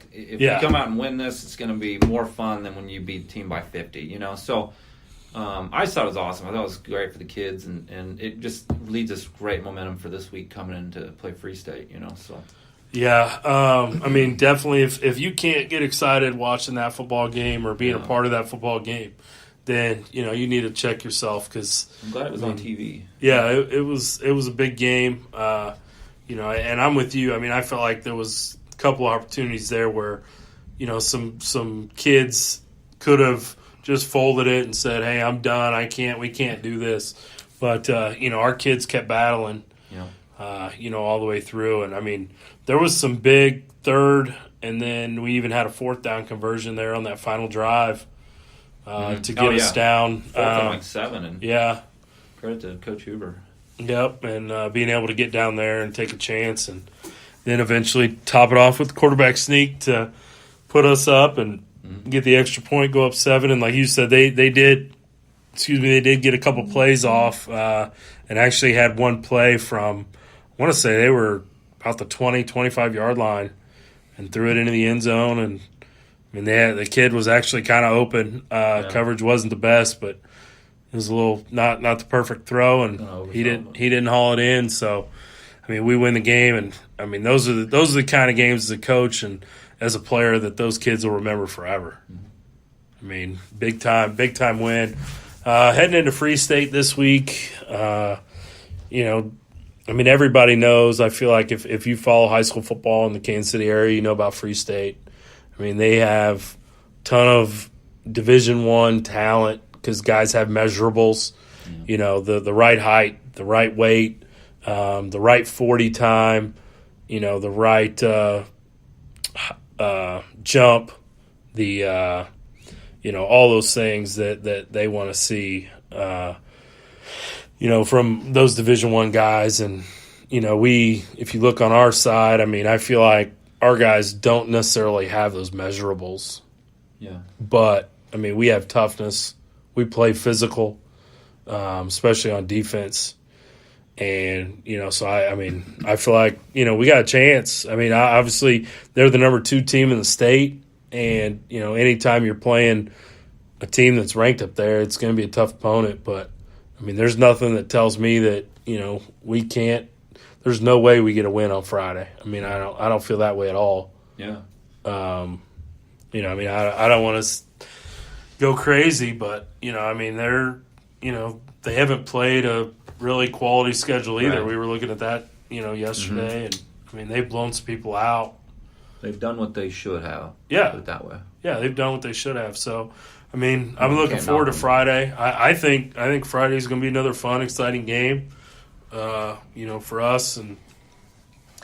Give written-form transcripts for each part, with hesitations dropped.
like if you come out and win this, it's going to be more fun than when you beat a team by 50. You know, so I just thought it was awesome. I thought it was great for the kids, and it just leads us great momentum for this week coming in to play Free State. You know, so. Yeah, I mean, definitely if you can't get excited watching that football game or being a part of that football game, then, you know, you need to check yourself because I'm glad it was on TV. Yeah, it was a big game, you know, and I'm with you. I mean, I felt like there was a couple of opportunities there where, you know, some kids could have just folded it and said, hey, I'm done. We can't do this. But, you know, our kids kept battling, you know, all the way through. And, I mean, there was some big third, and then we even had a fourth down conversion there on that final drive to get us down. Fourth and like 7. And credit to Coach Huber. Yep, and being able to get down there and take a chance and then eventually top it off with the quarterback sneak to put us up and get the extra point, go up 7. And like you said, they did get a couple plays off and actually had one play from, I want to say they were about the 20, 25-yard line and threw it into the end zone. And, I mean, the kid was actually kind of open. Coverage wasn't the best, but it was a little not the perfect throw, and he didn't haul it in. So, I mean, we win the game, and I mean those are the kind of games as a coach and as a player that those kids will remember forever. I mean, big time win. Heading into Free State this week, you know, I mean, everybody knows. I feel like if you follow high school football in the Kansas City area, you know about Free State. I mean, they have a ton of Division I talent because guys have measurables, you know, the right height, the right weight, the right 40 time, you know, the right jump, the you know, all those things that they want to see, you know, from those Division I guys. And, you know, if you look on our side, I mean, I feel like our guys don't necessarily have those measurables. Yeah. But, I mean, we have toughness. We play physical, especially on defense. And, you know, so, I mean, I feel like, you know, we got a chance. I mean, obviously, they're the number 2 team in the state. And, you know, anytime you're playing a team that's ranked up there, it's going to be a tough opponent. But, I mean, there's nothing that tells me that, you know, we can't. There's no way we get a win on Friday. I mean, I don't feel that way at all. Yeah. You know, I mean, I don't want to go crazy, but, you know, I mean, they haven't played a really quality schedule either. Right. We were looking at that, you know, yesterday, and, I mean, they've blown some people out. They've done what they should have. Yeah. Put it that way. Yeah, they've done what they should have. So, I mean, I'm looking forward to Friday. I think Friday is going to be another fun, exciting game, you know, for us. And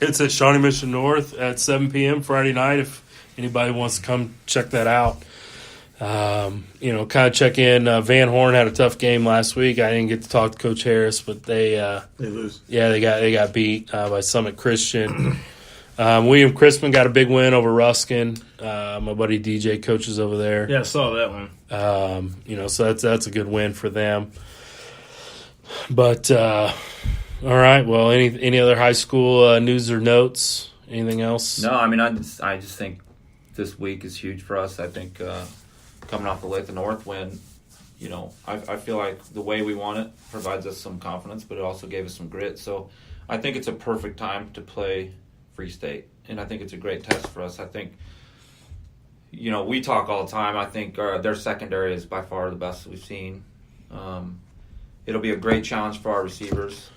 it's at Shawnee Mission North at 7 p.m. Friday night if anybody wants to come check that out. You know, kind of check in. Van Horn had a tough game last week. I didn't get to talk to Coach Harris, but they lose. Yeah, they got beat by Summit Christian. William Crispin got a big win over Ruskin. My buddy DJ coaches over there. Yeah, I saw that one. You know, so that's a good win for them. But all right, well, any other high school news or notes? Anything else? No, I mean, I just think this week is huge for us. I think coming off the Lake the North win, you know, I feel like the way we won it provides us some confidence, but it also gave us some grit. So I think it's a perfect time to play Free State, and I think it's a great test for us. I think, you know, we talk all the time. I think their secondary is by far the best we've seen. It'll be a great challenge for our receivers.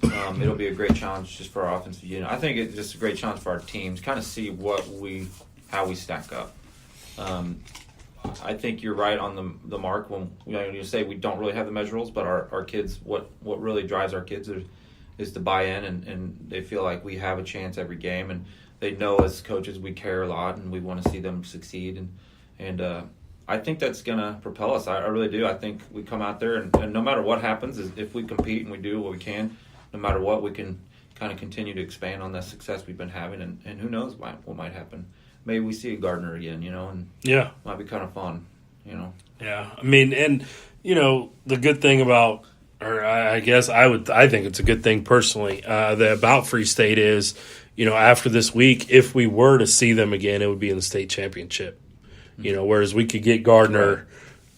It'll be a great challenge just for our offensive unit. I think it's just a great challenge for our teams, kind of see how we stack up. I think you're right on the mark when you say we don't really have the measurables, but our kids, what really drives our kids is to buy in, and they feel like we have a chance every game, and they know as coaches we care a lot and we want to see them succeed, and I think that's going to propel us. I really do. I think we come out there and no matter what happens, if we compete and we do what we can, no matter what, we can kind of continue to expand on the success we've been having, and who knows what might happen. Maybe we see a Gardner again, you know, and yeah, might be kind of fun, you know. Yeah, I mean, and, you know, the good thing about or I guess I think it's a good thing personally. About Free State is, after this week, if we were to see them again, it would be in the state championship. Whereas we could get Gardner,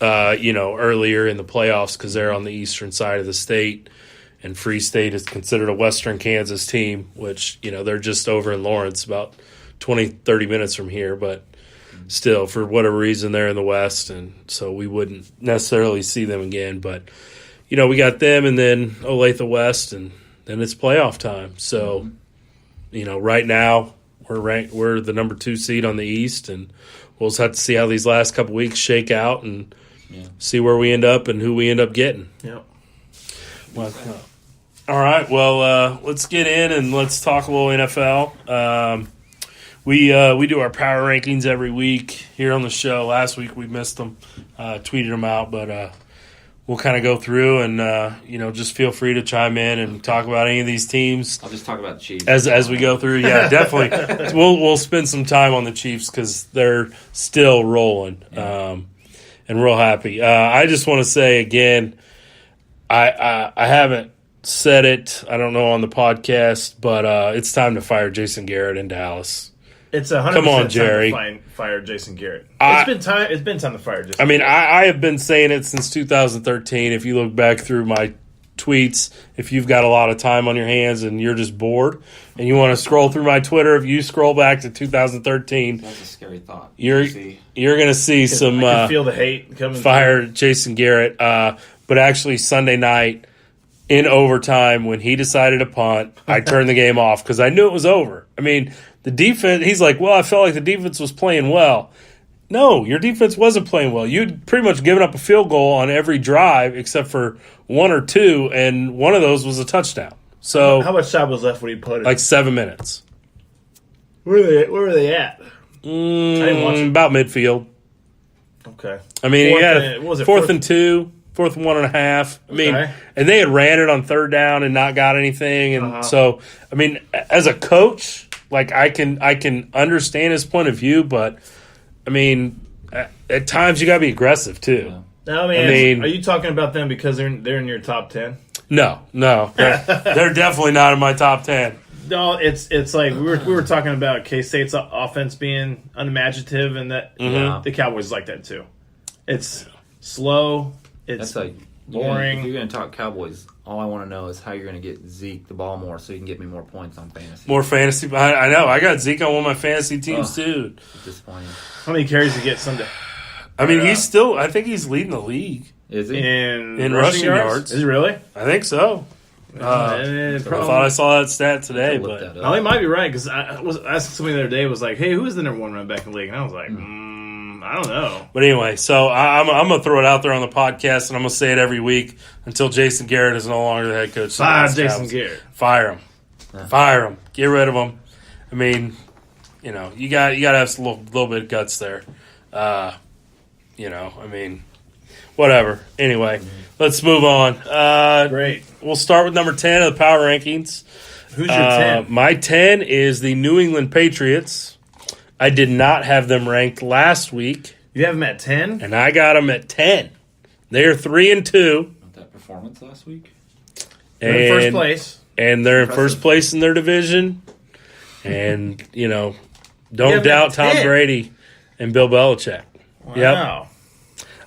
earlier in the playoffs because they're on the eastern side of the state, and Free State is considered a Western Kansas team, which, they're just over in Lawrence, about 20, 30 minutes from here, but still, for whatever reason, they're in the West, and so we wouldn't necessarily see them again. But, we got them and then Olathe West, and then it's playoff time. So, right now we're the number 2 seed on the East, and we'll just have to see how these last couple weeks shake out and see where we end up and who we end up getting. Yep. All right, well, let's get in and let's talk a little NFL. We do our power rankings every week here on the show. Last week we missed them, tweeted them out, but we'll kind of go through and just feel free to chime in and talk about any of these teams. I'll just talk about the Chiefs as we go through. Yeah, definitely. We'll spend some time on the Chiefs because they're still rolling, and real happy. I just want to say again, I haven't said it, I don't know, on the podcast, but it's time to fire Jason Garrett in Dallas. It's 100% Come on, Jerry. time to fire Jason Garrett. It's been time to fire Jason. I mean, I have been saying it since 2013. If you look back through my tweets, if you've got a lot of time on your hands and you're just bored and you want to scroll through my Twitter, if you scroll back to 2013, that's a scary thought. You're going to see some I can feel the hate coming. Fire Jason Garrett, but actually Sunday night in overtime when he decided to punt, I turned the game off because I knew it was over. I mean, the defense, he's like, well, I felt like the defense was playing well. No, your defense wasn't playing well. You'd pretty much given up a field goal on every drive except for 1 or 2, and one of those was a touchdown. So how much time was left when he put it? Like 7 minutes. Where were they at? I didn't watch it. About midfield. Okay. I mean, he had fourth and 2, fourth and 1.5. I mean, and they had ran it on third down and not got anything, and so I mean, as a coach, like I can understand his point of view, but I mean, at times you got to be aggressive too. Yeah. No, I mean, are you talking about them because they're in your top 10? No, they're definitely not in my top 10. No, it's like we were talking about K-State's offense being unimaginative, and that the Cowboys like that too. It's slow. It's like boring. If you're going to talk Cowboys, all I want to know is how you're going to get Zeke the ball more so you can get me more points on fantasy. More fantasy. I know. I got Zeke on one of my fantasy teams too. Disappointing. How many carries did he get Sunday? I mean, he's still. I think he's leading the league. Is he in rushing yards? Is he really? I think so. I thought I saw that stat today, but he might be right because I was asking somebody the other day. Was like, "Hey, who is the number 1 running back in the league?" And I was like, I don't know. But anyway, so I'm going to throw it out there on the podcast, and I'm going to say it every week until Jason Garrett is no longer the head coach. Fire Jason Garrett. Fire him. Fire him. Get rid of him. I mean, you got to have a little bit of guts there. I mean, whatever. Anyway, let's move on. Great. We'll start with number 10 of the power rankings. Who's your 10? My 10 is the New England Patriots. I did not have them ranked last week. You have them at 10? And I got them at 10. They are 3-2. Not that performance last week. They're in first place. And they're in first place in their division. And, don't doubt Tom Brady and Bill Belichick. Wow. Yep.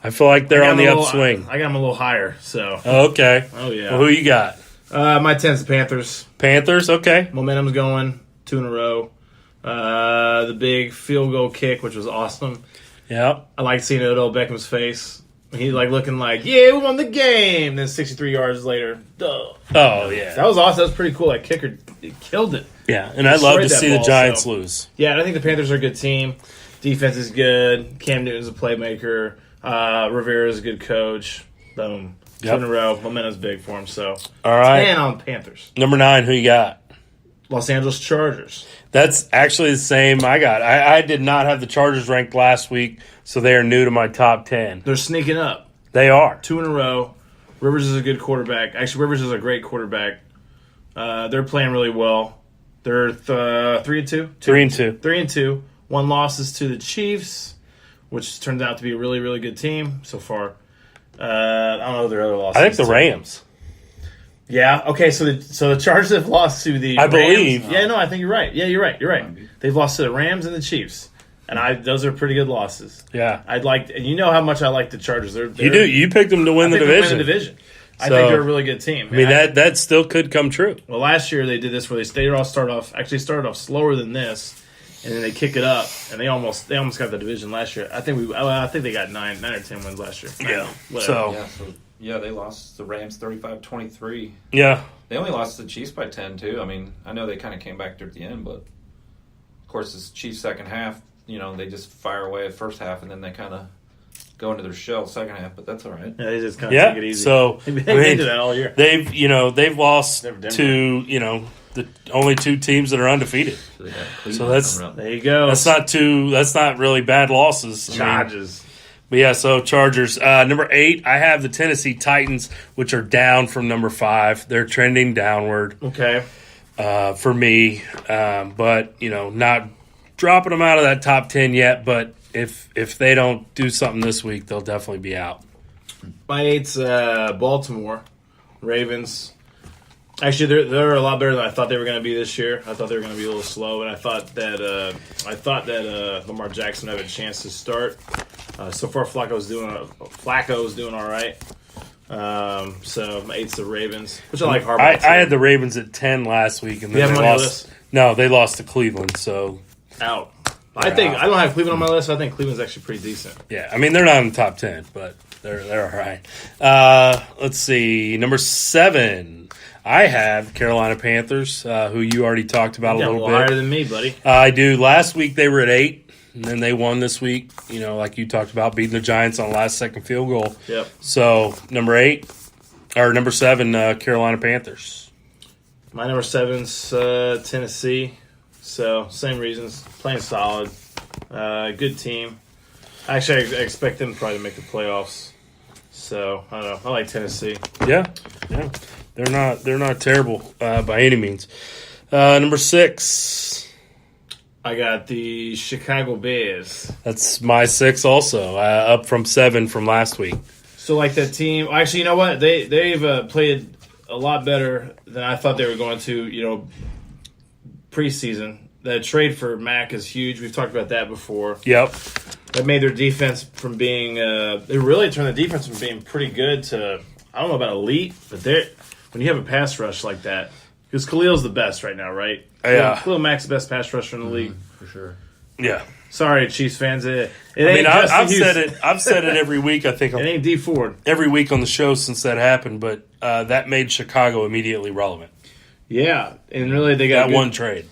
I feel like they're on the upswing. I got them a little higher. So. Okay. Oh, yeah. Well, who you got? My 10's the Panthers. Panthers, okay. Momentum's going. 2 in a row. The big field goal kick, which was awesome. Yeah. I like seeing Odell Beckham's face. He's looking like, yeah, we won the game. Then 63 yards later, duh. Oh, yeah. That was awesome. That was pretty cool. That kicker killed it. Yeah, and I'd love to see the Giants lose. Yeah, and I think the Panthers are a good team. Defense is good. Cam Newton's a playmaker. Rivera's a good coach. Boom. Yep. 2 in a row. Momentum's big for him. So, all right. 10 on Panthers. Number 9, who you got? Los Angeles Chargers. That's actually the same I got. I did not have the Chargers ranked last week, so they are new to my top 10. They're sneaking up. They are. 2 in a row. Rivers is a good quarterback. Actually, Rivers is a great quarterback. They're playing really well. They're 3-2? 3-2. 3-2. 1 loss is to the Chiefs, which turns out to be a really, really good team so far. I don't know their other losses. I think the Rams. Yeah. Okay. So the Chargers have lost to the I Rams. believe. Yeah. No, I think you're right. Yeah, you're right. You're right. They've lost to the Rams and the Chiefs, and those are pretty good losses. Yeah. And you know how much I like the Chargers. They're You do. You picked them to win the division. I think they're a really good team. I mean, that still could come true. Well, last year they did this where they started off slower than this, and then they kick it up, and they almost got the division last year. I think they got 9 or 10 wins last year. Yeah. Whatever. Yeah, they lost the Rams 35-23. Yeah. They only lost to the Chiefs by 10 too. I mean, I know they kind of came back there at the end, but of course, this Chiefs second half, they just fire away at first half, and then they kind of go into their shell second half. But that's all right. Yeah, they just kind of take it easy. So they do that all year. They've lost to the only 2 teams that are undefeated. So that's there you go. That's not really bad losses. Chargers. But yeah, so Chargers. Number 8, I have the Tennessee Titans, which are down from number 5. They're trending downward. Okay. For me, but not dropping them out of that top 10 yet. But if they don't do something this week, they'll definitely be out. My 8's Baltimore Ravens. Actually, they're a lot better than I thought they were going to be this year. I thought they were going to be a little slow, and I thought that Lamar Jackson had a chance to start. So far, Flacco's doing all right. So my 8's the Ravens, which I like Harbaugh. I had the Ravens at 10 last week, and then they lost. No, they lost to Cleveland. So out. I don't have Cleveland on my list. I think Cleveland's actually pretty decent. Yeah, I mean they're not in the top 10, but they're all right. Let's see, number 7. I have Carolina Panthers, who you already talked about a little bit. Higher than me, buddy. I do. Last week they were at 8, and then they won this week. Like you talked about, beating the Giants on last second field goal. Yep. So number 7, Carolina Panthers. My number 7's Tennessee. So same reasons, playing solid, good team. Actually, I expect them probably to make the playoffs. So I don't know. I like Tennessee. Yeah. They're not terrible by any means. Number 6. I got the Chicago Bears. That's my 6 also, up from 7 from last week. So like that team. Actually, you know what? They've played a lot better than I thought they were going to. Preseason. The trade for Mack is huge. We've talked about that before. Yep. That made their defense from being. They really turned the defense from being pretty good to, I don't know about elite, but when you have a pass rush like that, because Khalil's the best right now, right? Yeah. Khalil Mack's the best pass rusher in the league. For sure. Yeah. Sorry, Chiefs fans. I've said it. I've said it every week. I think it ain't D Ford every week on the show since that happened. But that made Chicago immediately relevant. Yeah, and really they got that one trade.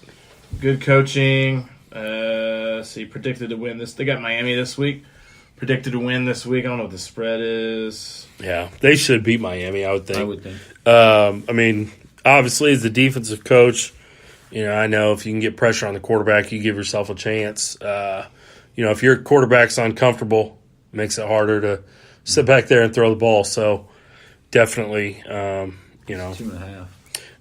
Good coaching. See, predicted to win this. They got Miami this week. Predicted to win this week. I don't know what the spread is. Yeah, they should beat Miami, I would think. I would think. I mean, obviously, as the defensive coach, I know if you can get pressure on the quarterback, you give yourself a chance. If your quarterback's uncomfortable, it makes it harder to sit back there and throw the ball. So, definitely, 2.5.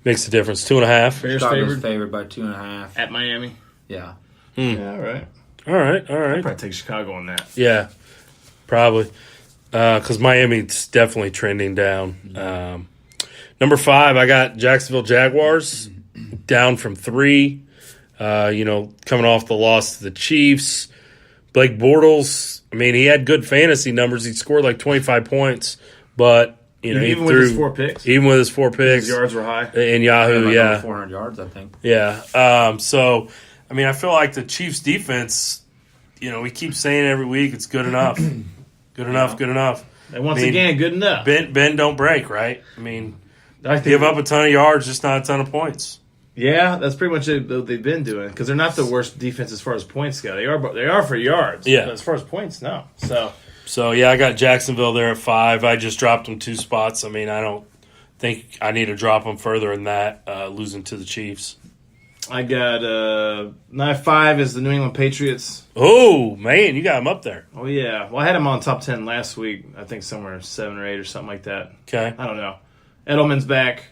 Makes a difference. 2.5. Bears favored by 2.5 at Miami. Yeah. Yeah. All right. All right. I'd probably take Chicago on that. Yeah, probably. Because Miami's definitely trending down. Number 5, I got Jacksonville Jaguars down from 3. Coming off the loss to the Chiefs. Blake Bortles, I mean, he had good fantasy numbers. He scored like 25 points, but even with his 4 picks. Even with his 4 picks, his yards were high. In Yahoo, yeah, 400 yards, I think. Yeah. So, I mean, I feel like the Chiefs' defense. We keep saying every week it's good enough. Good enough. And once again, good enough. Bend don't break, right? I mean, give up a ton of yards, just not a ton of points. Yeah, that's pretty much what they've been doing because they're not the worst defense as far as points go. They are for yards. Yeah. But as far as points, no. So yeah, I got Jacksonville there at 5. I just dropped them 2 spots. I mean, I don't think I need to drop them further than that, losing to the Chiefs. I got my 5 is the New England Patriots. Oh, man, you got them up there. Oh, yeah. Well, I had them on top 10 last week. I think somewhere 7 or 8 or something like that. Okay. I don't know. Edelman's back.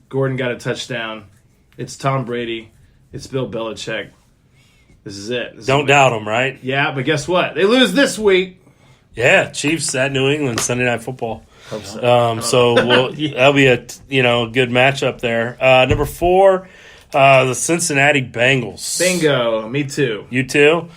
Gordon got a touchdown. It's Tom Brady. It's Bill Belichick. This is it. Don't doubt them, right? Yeah, but guess what? They lose this week. Yeah, Chiefs at New England Sunday Night Football. Hope so. So that'll be a good matchup there. Number 4, the Cincinnati Bengals. Bingo. Me too. You too.